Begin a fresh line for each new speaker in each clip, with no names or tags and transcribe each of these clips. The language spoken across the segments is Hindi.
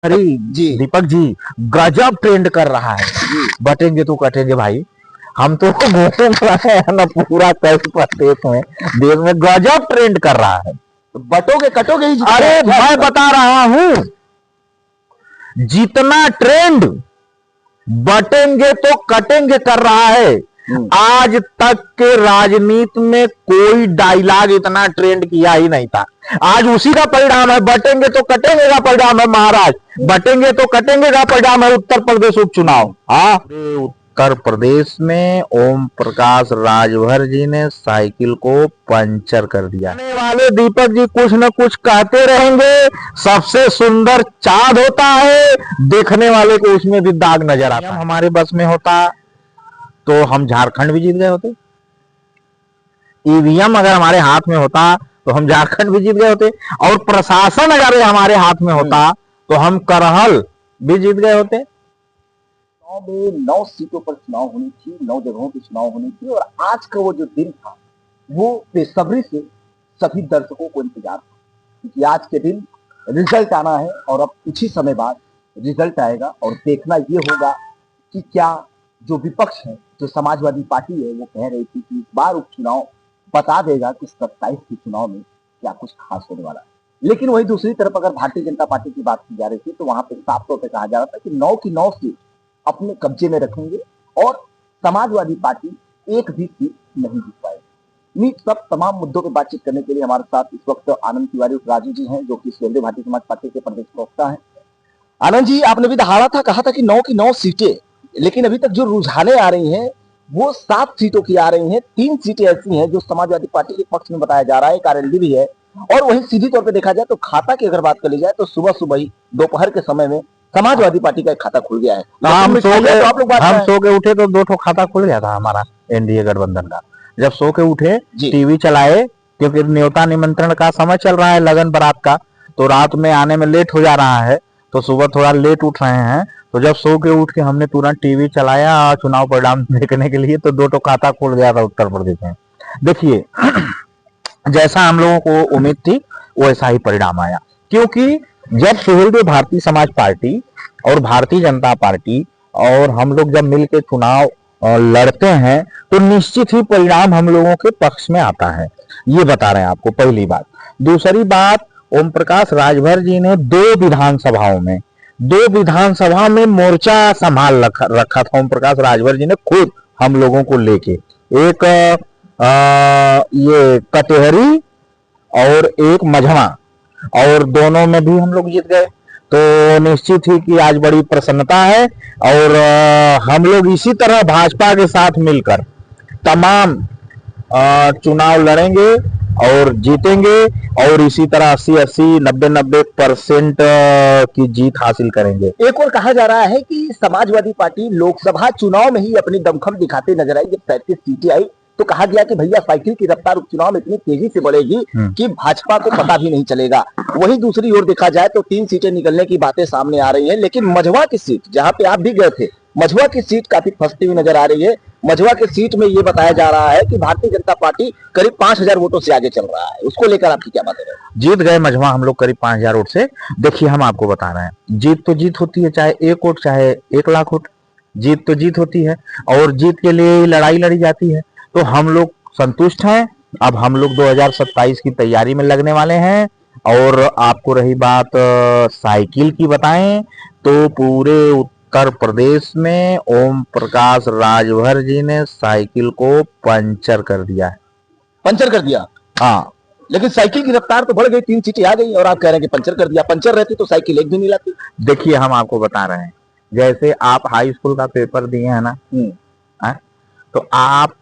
अरे
जी
दीपक जी, गजब ट्रेंड कर रहा है। बटेंगे तो कटेंगे भाई। हम तो घूम रहे हैं ना पूरा कई प्रदेश में, देश में गजब ट्रेंड कर रहा है।
बटोगे कटोगे ही जीतोगे।
अरे मैं बता रहा हूं, जितना ट्रेंड बटेंगे तो कटेंगे कर रहा है, आज तक के राजनीति में कोई डायलॉग इतना ट्रेंड किया ही नहीं था। आज उसी का परिणाम है, बटेंगे तो कटेंगे का परिणाम है महाराज, बटेंगे तो कटेंगे का परिणाम है उत्तर प्रदेश उपचुनाव। हाँ, उत्तर प्रदेश में ओम प्रकाश राजभर जी ने साइकिल को पंचर कर दिया। आने वाले दीपक जी कुछ न कुछ कहते रहेंगे। सबसे सुंदर चांद होता है, देखने वाले को उसमें भी दाग नजर आता है। हमारे बस में होता तो हम झारखंड भी जीत गए होते। ईवीएम अगर हमारे हाथ में होता तो हम झारखंड भी जीत गए होते, और प्रशासन अगर हमारे हाथ में होता तो हम करहल भी जीत गए होते।
9 सीटों पर चुनाव होनी थी, 9 जगहों पे चुनाव होनी थी, और आज का वो जो दिन था वो बेसब्री से सभी दर्शकों को इंतजार था, क्योंकि आज के दिन रिजल्ट आना है और अब कुछ ही समय बाद रिजल्ट आएगा और देखना ये होगा कि क्या जो विपक्ष है, जो समाजवादी पार्टी है, वो कह रही थी कि इस बार उपचुनाव बता देगा कि 27 के चुनाव में क्या कुछ खास होने वाला है। लेकिन वही दूसरी तरफ अगर भारतीय जनता पार्टी की बात की जा रही थी तो वहां पे साफ तौर पर कहा जा रहा था कि 9 की 9 सीट अपने कब्जे में रखेंगे और समाजवादी पार्टी एक भी सीट नहीं जीत पाएगी। इन सब तमाम मुद्दों पर बातचीत करने के लिए हमारे साथ इस वक्त आनंद तिवारी राजू जी हैं, जो कि स्वदेशी भारतीय समाज पार्टी के प्रदेश प्रवक्ता हैं। आनंद जी, आपने भी दहाड़ा था, कहा था कि 9 की 9 सीटें, लेकिन अभी तक जो रुझाने आ रही हैं वो 7 सीटों की आ रही हैं। 3 सीटें ऐसी हैं जो समाजवादी पार्टी के पक्ष में बताया जा रहा है, एक आरएलडी भी है, और वहीं सीधी तौर पे देखा जाए तो खाता की अगर बात कर ली जाए तो सुबह सुबह ही दोपहर के समय में समाजवादी पार्टी का एक खाता खुल गया है।
हम सो के उठे तो 2 खाता खुल गया था हमारा एनडीए गठबंधन का। जब सो के उठे, टीवी चलाए, क्योंकि न्योता निमंत्रण का समय चल रहा है लगन बारात का, तो रात में आने में लेट हो जा रहा है, तो सुबह थोड़ा लेट उठ रहे हैं, तो जब सो के उठ के हमने तुरंत टीवी चलाया चुनाव परिणाम देखने के लिए, तो 2 खाता खुल गया था उत्तर प्रदेश में। देखिए, जैसा हम लोगों को उम्मीद थी वैसा ही परिणाम आया, क्योंकि जब सुहेलदेव भारतीय समाज पार्टी और भारतीय जनता पार्टी और हम लोग जब मिलकर चुनाव लड़ते हैं तो निश्चित ही परिणाम हम लोगों के पक्ष में आता है, ये बता रहे हैं आपको, पहली बात। दूसरी बात, ओम प्रकाश राजभर जी ने 2 विधानसभा में मोर्चा संभाल रखा था। ओम प्रकाश राजभर जी ने खुद हम लोगों को लेके, एक ये कटेहरी और एक मझवा, और दोनों में भी हम लोग जीत गए। तो निश्चित ही कि आज बड़ी प्रसन्नता है, और हम लोग इसी तरह भाजपा के साथ मिलकर तमाम चुनाव लड़ेंगे और जीतेंगे, और इसी तरह 80-80, 90-90% की जीत हासिल करेंगे।
एक और कहा जा रहा है कि समाजवादी पार्टी लोकसभा चुनाव में ही अपनी दमखम दिखाते नजर आई। जब 37 सीटें आई तो कहा गया कि भैया साइकिल की रफ्तार उपचुनाव में इतनी तेजी से बढ़ेगी कि भाजपा को पता भी नहीं चलेगा। वहीं दूसरी ओर देखा जाए तो 3 सीटें निकलने की बातें सामने आ रही है, लेकिन मझवा की सीट, जहां पे आप भी गए थे, मझवा की सीट काफी फंसती हुई नजर आ रही है। मझवा की सीट में ये बताया जा रहा है कि भारतीय जनता पार्टी करीब 5000 वोटों से आगे चल रहा है। उसको लेकर आपकी क्या बात है?
जीत गए मझवा हम लोग करीब 5000 वोट से। देखिए, हम आपको बता रहे हैं, जीत तो जीत होती है, चाहे 1 वोट चाहे 1 लाख वोट, जीत तो जीत होती है, और जीत के लिए लड़ाई लड़ी जाती है। तो हम लोग संतुष्ट हैं। अब हम लोग 2027 की तैयारी में लगने वाले हैं। और आपको रही बात साइकिल की बताएं तो पूरे उत्तर प्रदेश में ओम प्रकाश राजभर जी ने साइकिल को पंचर कर दिया है।
पंचर कर दिया?
हाँ,
लेकिन साइकिल की रफ्तार तो बढ़ गई, 3 सीटें आ गई और आप कह रहे हैं कि पंचर कर दिया। पंचर रहती तो साइकिल एक भी नहीं लाती।
देखिए, हम आपको बता रहे हैं, जैसे आप हाई स्कूल का पेपर दिए हैं ना, तो आप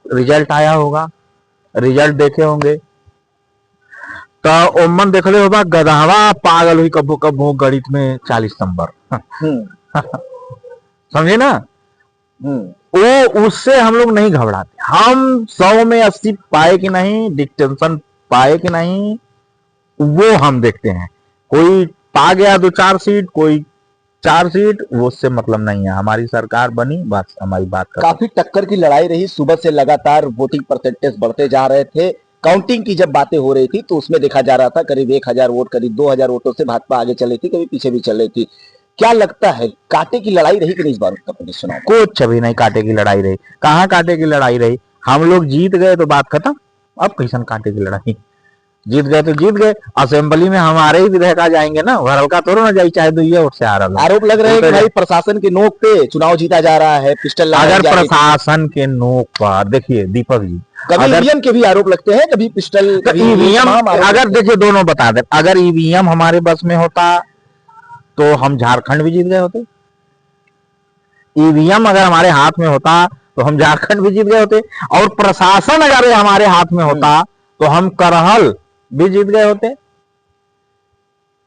रिजल्ट आया होगा, रिजल्ट देखे होंगे, तो ओमन देख ले होगा गधावा पागल हुई कबो कबो गणित में 40 नंबर। समझे ना? वो उससे हम लोग नहीं घबराते। हम 100 में 80 पाए कि नहीं, डिस्टिंक्शन पाए कि नहीं, वो हम देखते हैं। कोई पा गया 2-4 सीट, कोई 4 सीट, वो उससे मतलब नहीं है। हमारी सरकार बनी, बस हमारी बात कर।
काफी टक्कर की लड़ाई रही, सुबह से लगातार वोटिंग परसेंटेज बढ़ते जा रहे थे, काउंटिंग की जब बातें हो रही थी तो उसमें देखा जा रहा था करीब 1000 वोट, करीब 2000 वोटों से भाजपा आगे चल रही थी, कभी पीछे भी चल रही थी। क्या लगता है कांटे की लड़ाई रही कि नहीं इस बार उत्तर प्रदेश चुनाव?
कुछ भी नहीं कांटे की लड़ाई रही। कहाँ कांटे की लड़ाई रही? हम लोग जीत गए तो बात खत्म। अब कैसन कांटे की लड़ाई? जीत गए तो जीत गए। असेंबली में हमारे ही विधायक आ जाएंगे ना, हल्का थोड़ा ना जाए, चाहे 2 वोट से आ रहा।
आरोप लग रहे हैं कि भाई प्रशासन के नोक पे चुनाव जीता जा रहा है, पिस्टल
अगर प्रशासन के नोक पर, देखिए दीपक जी,
कभी ईवीएम के भी आरोप लगते हैं, कभी पिस्टल,
ईवीएम, अगर देखिए दोनों बता दे, अगर ईवीएम हमारे बस में होता तो हम झारखंड भी जीत गए होते। ईवीएम अगर हमारे हाथ में होता तो हम झारखंड भी जीत गए होते, और प्रशासन अगर हमारे हाथ में होता तो हम करहल भी जीत गए होते।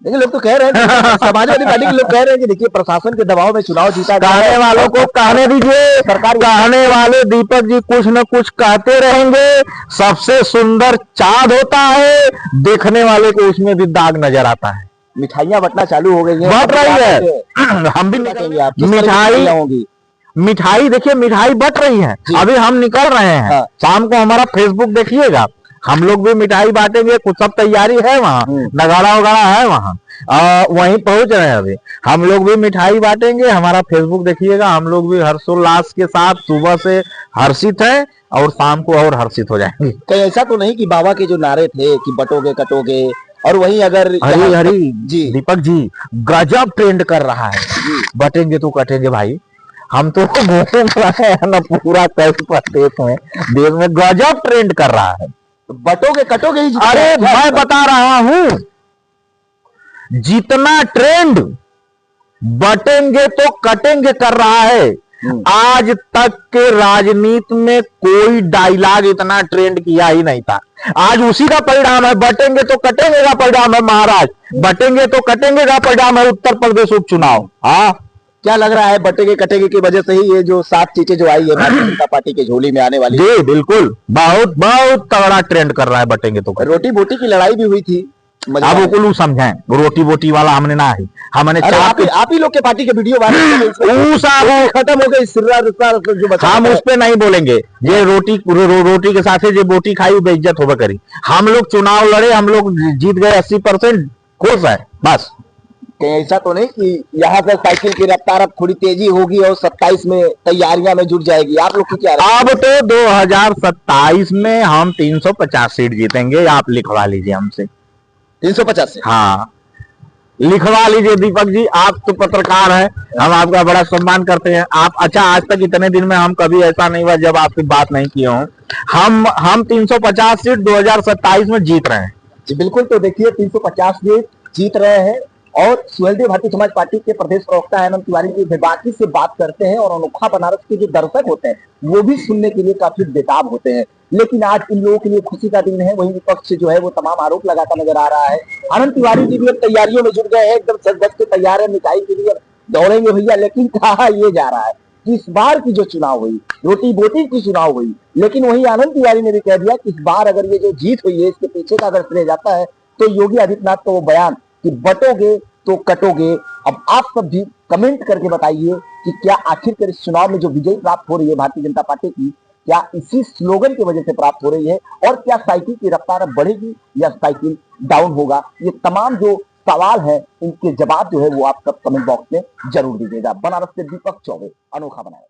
देखिए लोग तो कह रहे हैं, समाजवादी पार्टी के लोग कह रहे हैं कि देखिए प्रशासन के दबाव में चुनाव जीता।
कहने वालों को कहने दीजिए, सरकार कहने वाले दीपक जी कुछ न कुछ कहते रहेंगे। सबसे सुंदर चाँद होता है, देखने वाले को उसमें भी दाग नजर आता है।
मिठाइयां बंटना चालू हो गई है,
बट रही है, हम भी मिठाई देखिए, मिठाई बट रही है। अभी हम निकल रहे हैं, हाँ। शाम को हमारा फेसबुक देखिएगा, हम लोग भी मिठाई बांटेंगे, कुछ सब तैयारी है वहाँ, नगाड़ा वगाड़ा है वहाँ, वहीं पहुंच रहे हैं अभी। हम लोग भी मिठाई बांटेंगे, हमारा फेसबुक देखिएगा। हम लोग भी हर्षोल्लास के साथ सुबह से हर्षित है और शाम को और हर्षित हो जाएंगे।
कहीं ऐसा तो नहीं कि बाबा के जो नारे थे कि बटोगे कटोगे, और वही अगर
हरी हरी जी दीपक जी गजब ट्रेंड कर रहा है, बटेंगे तो कटेंगे भाई। हम तो घूम रहे हैं ना पूरा देश में गजब ट्रेंड कर रहा है।
बटोगे कटोगे ही।
अरे मैं बता रहा हूं, जितना ट्रेंड बटेंगे तो कटेंगे कर रहा है, आज तक के राजनीति में कोई डायलॉग इतना ट्रेंड किया ही नहीं था। आज उसी का परिणाम है, बटेंगे तो कटेंगे का परिणाम है महाराष्ट्र, बटेंगे तो कटेंगे का परिणाम है उत्तर प्रदेश उपचुनाव। हाँ,
क्या लग रहा है बटेंगे कटेंगे की वजह से ही ये जो 7 सीटें जो आई है भारतीय जनता पार्टी के झोली में आने वाली?
जी बिल्कुल, बहुत बहुत तगड़ा ट्रेंड कर रहा है बटेंगे तो।
रोटी बोटी की लड़ाई भी हुई थी,
अब वो कुल समझे, रोटी बोटी वाला हमने ना है, हमने
आप ही लोग के पार्टी के वीडियो खत्म हो गई,
हम उस पे नहीं बोलेंगे। ये रोटी के साथ जो बोटी खाई बेइज्जत होगा करी। हम लोग चुनाव लड़े, हम लोग जीत गए, 80% खुश है बस।
ऐसा तो नहीं कि यहाँ से साइकिल की रफ्तार अब थोड़ी तेजी होगी और 27 में तैयारियां में जुट जाएगी? आप लोग की क्या?
अब तो 2027 में हम 350 सीट जीतेंगे, आप लिखवा लीजिए हमसे
350 से।
हाँ लिखवा लीजिए दीपक जी, आप तो पत्रकार हैं, हम आपका बड़ा सम्मान करते हैं। आप अच्छा, आज तक इतने दिन में हम कभी ऐसा नहीं हुआ जब आपकी बात नहीं किए हों। हम 350 सीट 2027 में जीत रहे हैं
जी। बिल्कुल, तो देखिए 350 सीट जीत रहे हैं और सुहेलदेव भारतीय समाज पार्टी के प्रदेश प्रवक्ता आनंद तिवारी जी बेबाकी से बात करते हैं, और अनोखा बनारस के जो दर्शक होते हैं वो भी सुनने के लिए काफी बेताब होते हैं। लेकिन आज इन लोगों के लिए खुशी का दिन है, वहीं विपक्ष जो है वो तमाम आरोप लगाता नजर आ रहा है। आनंद तिवारी जी भी अब तैयारियों में जुट गए हैं, एकदम सज धज के तैयार है, मिठाई के लिए दौड़ेंगे भैया। लेकिन कहा यह जा रहा है कि इस बार की जो चुनाव हुई, रोटी बोटी की चुनाव हुई, लेकिन वहीं आनंद तिवारी ने भी कह दिया कि इस बार अगर ये जो जीत हुई है इसके पीछे का अगर श्रेय जाता है तो योगी आदित्यनाथ का वो बयान कि बटोगे तो कटोगे। अब आप सब भी कमेंट करके बताइए कि क्या आखिरकार इस चुनाव में जो विजय प्राप्त हो रही है भारतीय जनता पार्टी की, क्या इसी स्लोगन की वजह से प्राप्त हो रही है, और क्या साइकिल की रफ्तार अब बढ़ेगी या साइकिल डाउन होगा? ये तमाम जो सवाल है इनके जवाब जो है वो आप सब कमेंट बॉक्स में जरूर दीजिएगा। बनारस से दीपक चौबे, अनोखा बनारस।